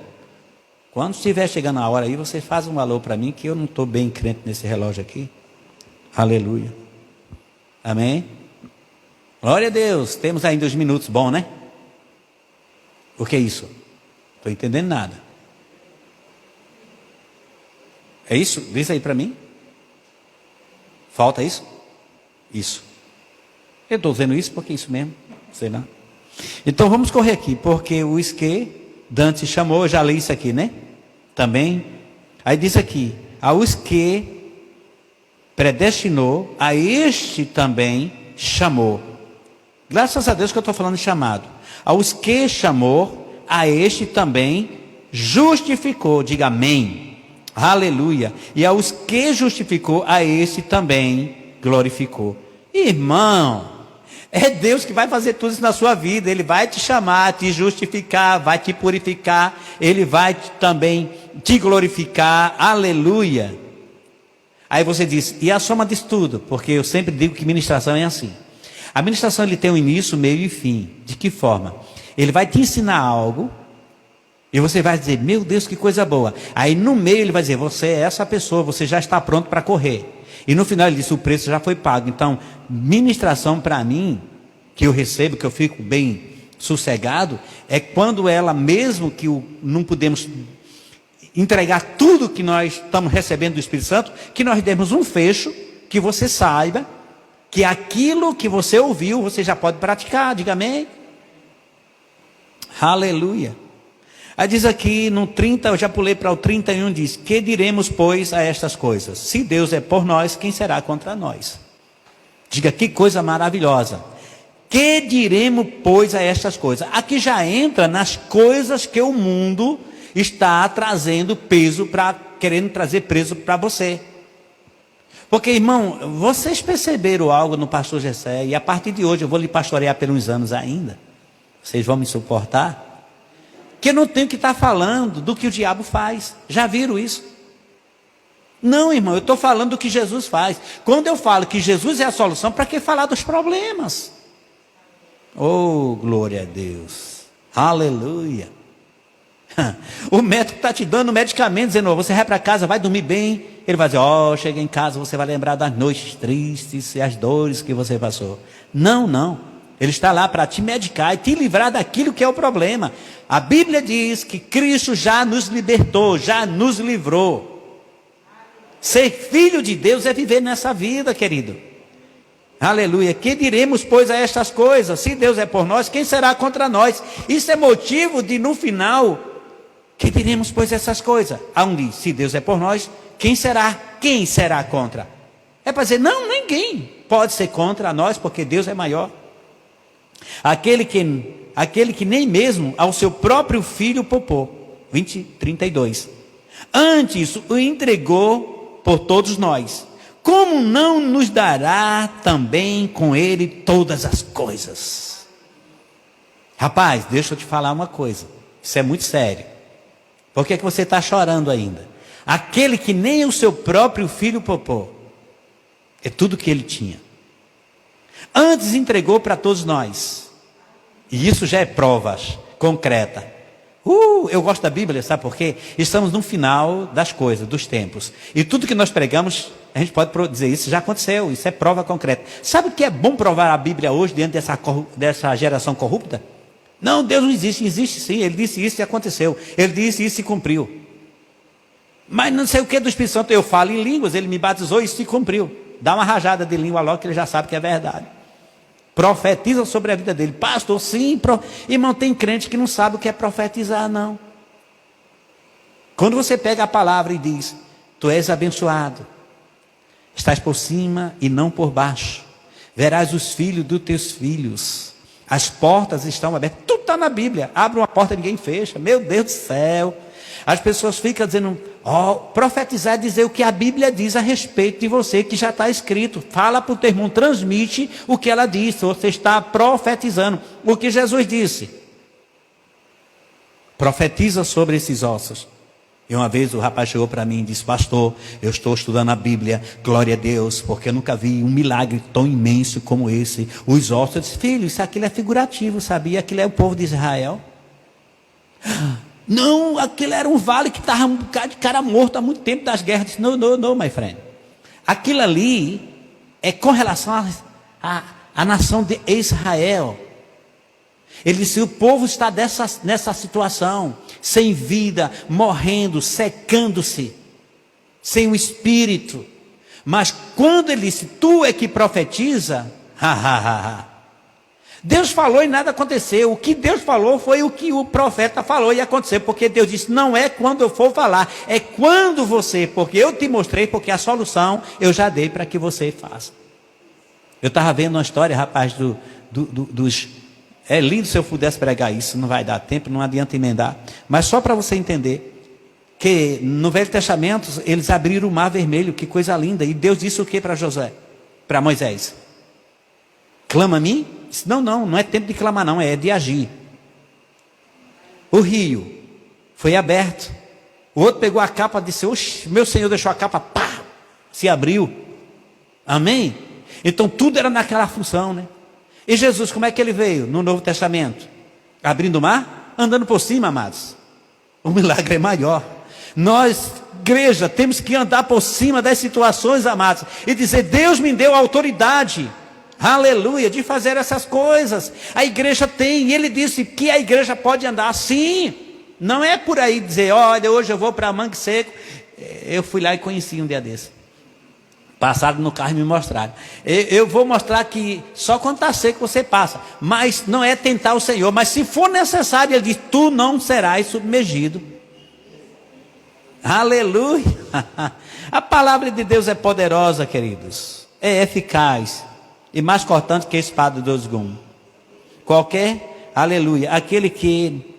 Quando estiver chegando a hora aí, você faz um alô para mim, que eu não estou bem crente nesse relógio aqui. Aleluia. Amém? Glória a Deus. Temos ainda 2 minutos, bom, né? O que é isso? Estou entendendo nada. É isso? Diz aí para mim. Falta isso? Isso. Eu estou dizendo isso porque é isso mesmo. Sei lá. Então vamos correr aqui, porque o que Dante chamou, eu já li isso aqui, né? Também. Aí diz aqui, aos que predestinou, a este também chamou. Graças a Deus que eu estou falando de chamado. Aos que chamou, a este também justificou. Diga amém. Aleluia. E aos que justificou, a este também glorificou. Irmão, é Deus que vai fazer tudo isso na sua vida. Ele vai te chamar, te justificar, vai te purificar. Ele vai também te glorificar. Aleluia. Aí você diz, e a soma disso tudo? Porque eu sempre digo que ministração é assim. A ministração ele tem um início, meio e fim. De que forma? Ele vai te ensinar algo e você vai dizer, meu Deus, que coisa boa. Aí no meio ele vai dizer, você é essa pessoa, você já está pronto para correr. E no final ele disse, o preço já foi pago. Então, ministração para mim, que eu recebo, que eu fico bem sossegado, é quando ela, mesmo que não podemos entregar tudo que nós estamos recebendo do Espírito Santo, que nós demos um fecho, que você saiba, que aquilo que você ouviu, você já pode praticar. Diga amém. Aleluia. Aí diz aqui no 30, eu já pulei para o 31, diz, que diremos pois a estas coisas? Se Deus é por nós, quem será contra nós? Diga, que coisa maravilhosa. Que diremos pois a estas coisas? Aqui já entra nas coisas que o mundo está trazendo peso, querendo trazer peso para você. Porque, irmão, vocês perceberam algo no pastor Gessé, e a partir de hoje eu vou lhe pastorear por uns anos ainda. Vocês vão me suportar? que eu não tenho que estar falando do que o diabo faz. Já viram isso? Não, irmão, eu estou falando do que Jesus faz. Quando eu falo que Jesus é a solução, para que falar dos problemas? Oh, glória a Deus. Aleluia. O médico está te dando medicamento, dizendo, você vai para casa, vai dormir bem. Ele vai dizer, chega em casa, você vai lembrar das noites tristes e as dores que você passou. Não, não. Ele está lá para te medicar e te livrar daquilo que é o problema. A Bíblia diz que Cristo já nos libertou, já nos livrou. Ser filho de Deus é viver nessa vida, querido. Aleluia. Que diremos, pois, a estas coisas? Se Deus é por nós, quem será contra nós? Isso é motivo de, no final, que diremos, pois, essas coisas? Aonde, se Deus é por nós, quem será? Quem será contra? É para dizer, não, ninguém pode ser contra nós, porque Deus é maior. Aquele que nem mesmo ao seu próprio filho poupou. 32. Antes o entregou por todos nós. Como não nos dará também com ele todas as coisas? Rapaz, deixa eu te falar uma coisa. Isso é muito sério. Por que você está chorando ainda? Aquele que nem o seu próprio filho poupou. É tudo que ele tinha. Antes entregou para todos nós. E isso já é prova concreta. Eu gosto da Bíblia, sabe por quê? Estamos no final das coisas, dos tempos. E tudo que nós pregamos, a gente pode dizer, isso já aconteceu, isso é prova concreta. Sabe o que é bom provar a Bíblia hoje, diante dessa geração corrupta? Não, Deus não existe, existe sim, Ele disse isso e aconteceu. Ele disse isso e cumpriu. Mas não sei o que do Espírito Santo, eu falo em línguas, Ele me batizou e isso se cumpriu. Dá uma rajada de língua logo que ele já sabe que é verdade. Profetiza sobre a vida dele. Pastor, sim, irmão, tem crente que não sabe o que é profetizar, não. Quando você pega a palavra e diz, tu és abençoado, estás por cima e não por baixo, verás os filhos dos teus filhos, as portas estão abertas, tudo está na Bíblia. Abre uma porta e ninguém fecha, meu Deus do céu. As pessoas ficam dizendo, profetizar é dizer o que a Bíblia diz a respeito de você, que já está escrito. Fala para o teu irmão, transmite o que ela disse. Você está profetizando o que Jesus disse. Profetiza sobre esses ossos. E uma vez o rapaz chegou para mim e disse, pastor, eu estou estudando a Bíblia, glória a Deus, porque eu nunca vi um milagre tão imenso como esse. Os ossos, eu disse, filho, isso aquilo é figurativo, sabia? Aquilo é o povo de Israel. Não, aquilo era um vale que estava um bocado de cara morto há muito tempo das guerras. Disse, não, my friend. Aquilo ali é com relação à nação de Israel. Ele disse, o povo está nessa situação, sem vida, morrendo, secando-se, sem o espírito. Mas quando ele disse, tu é que profetiza, Deus falou e nada aconteceu. O que Deus falou foi o que o profeta falou e aconteceu. Porque Deus disse, não é quando eu for falar, é quando você, porque eu te mostrei, porque a solução eu já dei para que você faça. Eu estava vendo uma história, rapaz, dos... É lindo se eu pudesse pregar isso, não vai dar tempo, não adianta emendar. Mas só para você entender, que no Velho Testamento, eles abriram o Mar Vermelho, que coisa linda. E Deus disse o que para Josué? Para Moisés? Clama a mim? Não é tempo de clamar não, é de agir. O rio foi aberto. O outro pegou a capa e disse, oxe, meu Senhor deixou a capa, pá, se abriu. Amém? Então tudo era naquela função, né? E Jesus, como é que ele veio no Novo Testamento? Abrindo o mar? Andando por cima, amados. O milagre é maior. Nós, igreja, temos que andar por cima das situações, amados, e dizer, Deus me deu autoridade, aleluia, de fazer essas coisas. A igreja tem, e ele disse que a igreja pode andar assim. Não é por aí dizer, olha, hoje eu vou para Mangue Seco. Eu fui lá e conheci um dia desse. Passaram no carro e me mostraram. Eu vou mostrar que só quando está seco você passa. Mas não é tentar o Senhor. Mas se for necessário, ele diz, tu não serás submergido. Aleluia. A palavra de Deus é poderosa, queridos. É eficaz. E mais cortante que a espada de 2 gumes. Qualquer, aleluia, aquele que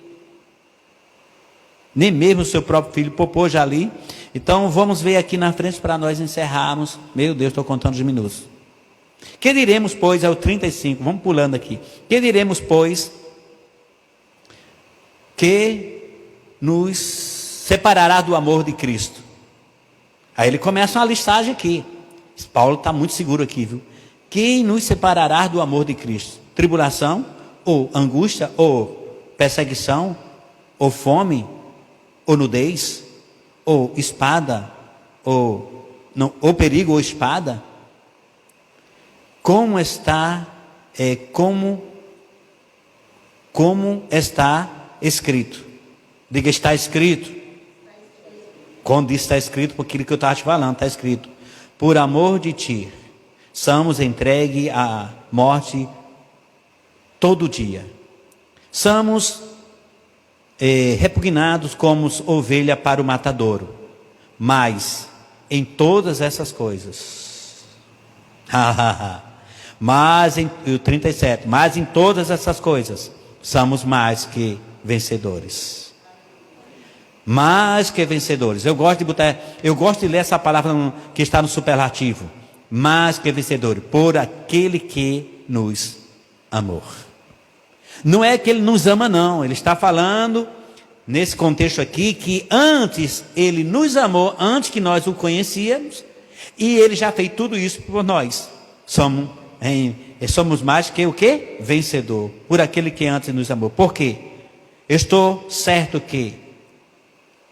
nem mesmo o seu próprio filho poupou já ali. Então vamos ver aqui na frente para nós encerrarmos. Meu Deus, estou contando os minutos. Que diremos, pois, é o 35, vamos pulando aqui. Que diremos, pois, que nos separará do amor de Cristo? Aí ele começa uma listagem aqui. Paulo está muito seguro aqui, viu? Quem nos separará do amor de Cristo? Tribulação, ou angústia, ou perseguição, ou fome, ou nudez, ou espada, ou perigo, ou espada? Como está escrito? Diga, está escrito. Quando diz está escrito, porque aquilo que eu estava te falando, está escrito: por amor de ti, somos entregues à morte todo dia. Somos repugnados como ovelha para o matadouro. Mas em todas essas coisas, o 37, mas em todas essas coisas, somos mais que vencedores. Mais que vencedores. Eu gosto de ler essa palavra que está no superlativo. Mais que vencedores, por aquele que nos amou. Não é que ele nos ama, não. Ele está falando nesse contexto aqui que antes ele nos amou, antes que nós o conhecíamos, e ele já fez tudo isso por nós. Somos mais que o quê? Vencedor, por aquele que antes nos amou. Por quê? Eu estou certo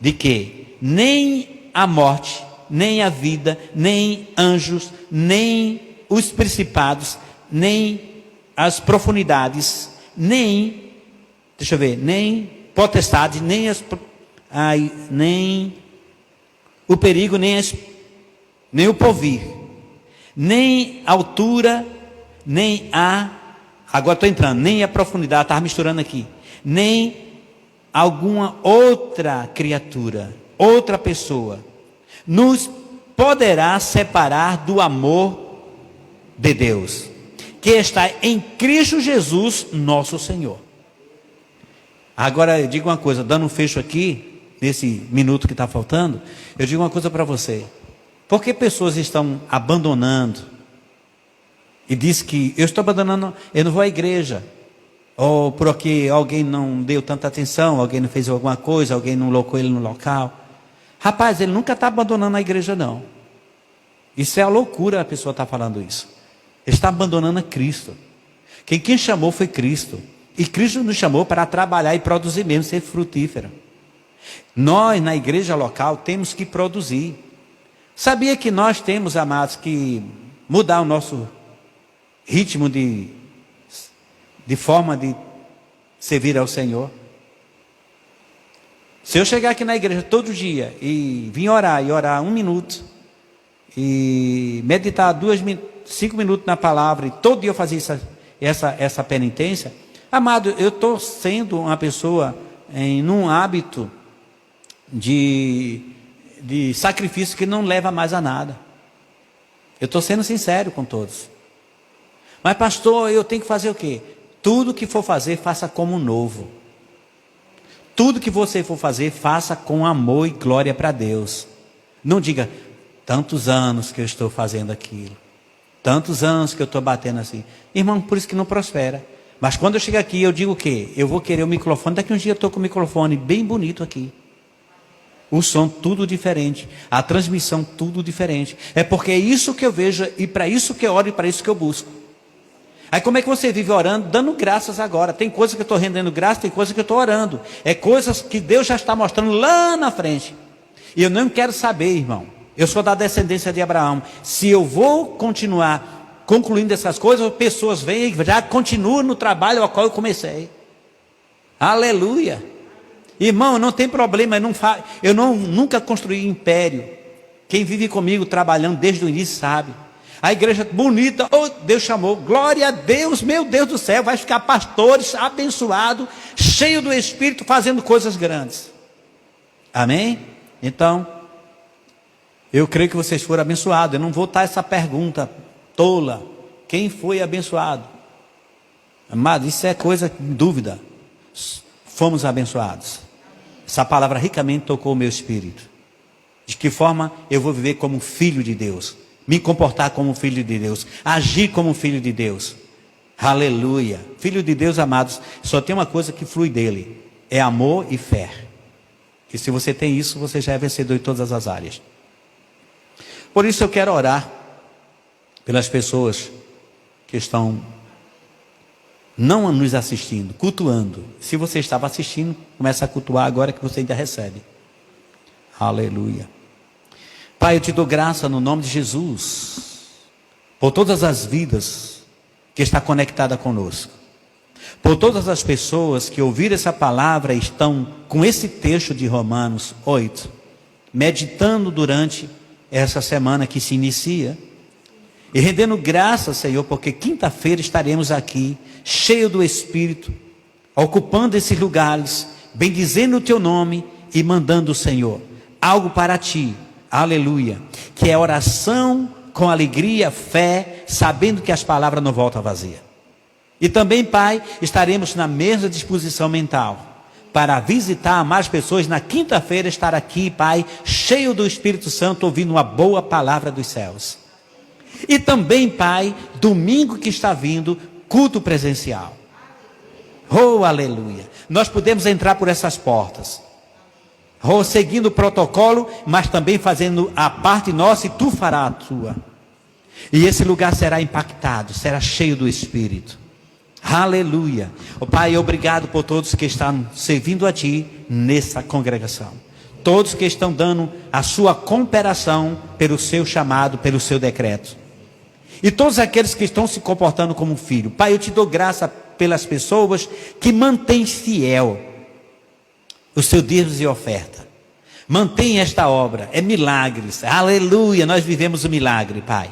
de que nem a morte, nem a vida, nem anjos, nem os principados, nem as profundidades, nem potestade, nem o perigo, nem o porvir, nem a altura, nem agora estou entrando, nem a profundidade, estava misturando aqui, nem alguma outra criatura, outra pessoa, nos poderá separar do amor de Deus, que está em Cristo Jesus, nosso Senhor. Agora eu digo uma coisa, dando um fecho aqui, nesse minuto que está faltando, eu digo uma coisa para você. Por que pessoas estão abandonando? E diz que eu estou abandonando, eu não vou à igreja. Ou porque alguém não deu tanta atenção, alguém não fez alguma coisa, alguém não colocou ele no local. Rapaz, ele nunca está abandonando a igreja, não. Isso é a loucura, a pessoa está falando isso. Ele está abandonando a Cristo. Quem chamou foi Cristo. E Cristo nos chamou para trabalhar e produzir mesmo, ser frutífero. Nós, na igreja local, temos que produzir. Sabia que nós temos, amados, que mudar o nosso ritmo de forma de servir ao Senhor? Se eu chegar aqui na igreja todo dia e vir orar, e orar 1 minuto, e meditar 5 minutos na palavra, e todo dia eu fazer essa penitência, amado, eu estou sendo uma pessoa num hábito de sacrifício que não leva mais a nada. Eu estou sendo sincero com todos. Mas pastor, eu tenho que fazer o quê? Tudo que for fazer, faça como novo. Tudo que você for fazer, faça com amor e glória para Deus. Não diga, tantos anos que eu estou fazendo aquilo, tantos anos que eu estou batendo assim. Irmão, por isso que não prospera. Mas quando eu chego aqui, eu digo o quê? Eu vou querer o microfone, daqui um dia eu estou com o microfone bem bonito aqui. O som tudo diferente, a transmissão tudo diferente. É porque é isso que eu vejo, e para isso que eu oro, e para isso que eu busco. Aí como é que você vive orando? Dando graças agora. Tem coisas que eu estou rendendo graça, tem coisas que eu estou orando. É coisas que Deus já está mostrando lá na frente. E eu não quero saber, irmão. Eu sou da descendência de Abraão. Se eu vou continuar concluindo essas coisas, pessoas vêm e já continuam no trabalho ao qual eu comecei. Aleluia. Irmão, não tem problema. Eu nunca construí império. Quem vive comigo trabalhando desde o início sabe. A igreja bonita, oh, Deus chamou, glória a Deus, meu Deus do céu, vai ficar pastores, abençoado, cheio do Espírito, fazendo coisas grandes. Amém? Então, eu creio que vocês foram abençoados. Eu não vou estar essa pergunta tola, quem foi abençoado? Amado, isso é coisa de dúvida. Fomos abençoados. Essa palavra ricamente tocou o meu espírito. De que forma eu vou viver como filho de Deus? Me comportar como filho de Deus, agir como filho de Deus. Aleluia. Filho de Deus, amados, só tem uma coisa que flui dele, é amor e fé. Que se você tem isso, você já é vencedor em todas as áreas. Por isso eu quero orar pelas pessoas que estão não nos assistindo, cultuando. Se você estava assistindo, começa a cultuar agora que você ainda recebe. Aleluia. Pai, eu te dou graça no nome de Jesus, por todas as vidas que está conectada conosco, por todas as pessoas que ouviram essa palavra e estão com esse texto de Romanos 8, meditando durante essa semana que se inicia, e rendendo graças, Senhor, porque quinta-feira estaremos aqui, cheio do Espírito, ocupando esses lugares, bendizendo o Teu nome e mandando, Senhor, algo para Ti, aleluia, que é oração com alegria, fé, sabendo que as palavras não voltam vazia. E também, Pai, estaremos na mesma disposição mental, para visitar mais pessoas na quinta-feira, estar aqui, Pai, cheio do Espírito Santo, ouvindo uma boa palavra dos céus. E também, Pai, domingo que está vindo, culto presencial. Oh, aleluia. Nós podemos entrar por essas portas. Oh, seguindo o protocolo, mas também fazendo a parte nossa e tu farás a tua. E esse lugar será impactado, será cheio do Espírito. Aleluia. Oh, Pai, obrigado por todos que estão servindo a Ti nessa congregação. Todos que estão dando a sua cooperação pelo seu chamado, pelo seu decreto. E todos aqueles que estão se comportando como filho. Pai, eu te dou graça pelas pessoas que mantêm fiel o seu dízimo e oferta. Mantém esta obra, é milagres. Aleluia, nós vivemos o milagre, Pai.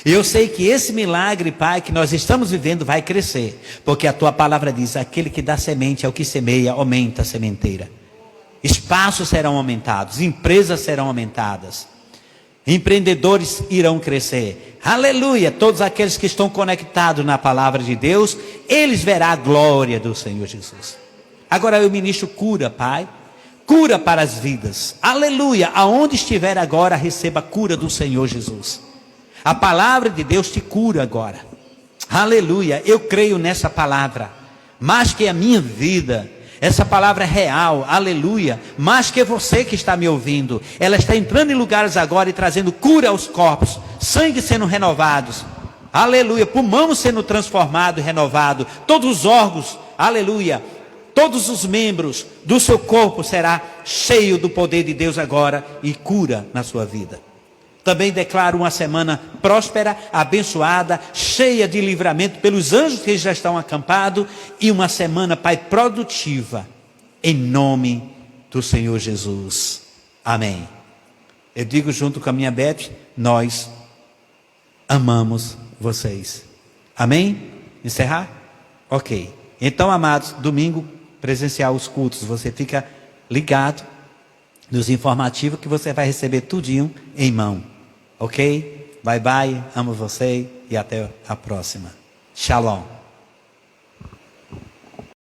E eu sei que esse milagre, Pai, que nós estamos vivendo vai crescer. Porque a Tua palavra diz, aquele que dá semente ao que semeia, aumenta a sementeira. Espaços serão aumentados, empresas serão aumentadas. Empreendedores irão crescer. Aleluia, todos aqueles que estão conectados na palavra de Deus, eles verão a glória do Senhor Jesus. Agora eu ministro cura, Pai. Cura para as vidas. Aleluia, aonde estiver agora, receba a cura do Senhor Jesus. A palavra de Deus te cura agora. Aleluia, eu creio nessa palavra. Mais que a minha vida. Essa palavra é real, aleluia. Mais que você que está me ouvindo. Ela está entrando em lugares agora e trazendo cura aos corpos. Sangue sendo renovados. Aleluia, pulmão sendo transformado e renovado. Todos os órgãos, aleluia. Todos os membros do seu corpo será cheio do poder de Deus agora e cura na sua vida. Também declaro uma semana próspera, abençoada, cheia de livramento pelos anjos que já estão acampados. E uma semana, Pai, produtiva, em nome do Senhor Jesus. Amém. Eu digo junto com a minha Beth, nós amamos vocês. Amém? Encerrar? Ok. Então, amados, domingo presencial os cultos. Você fica ligado nos informativos que você vai receber tudinho em mão. Ok? Bye bye, amo você e até a próxima. Shalom.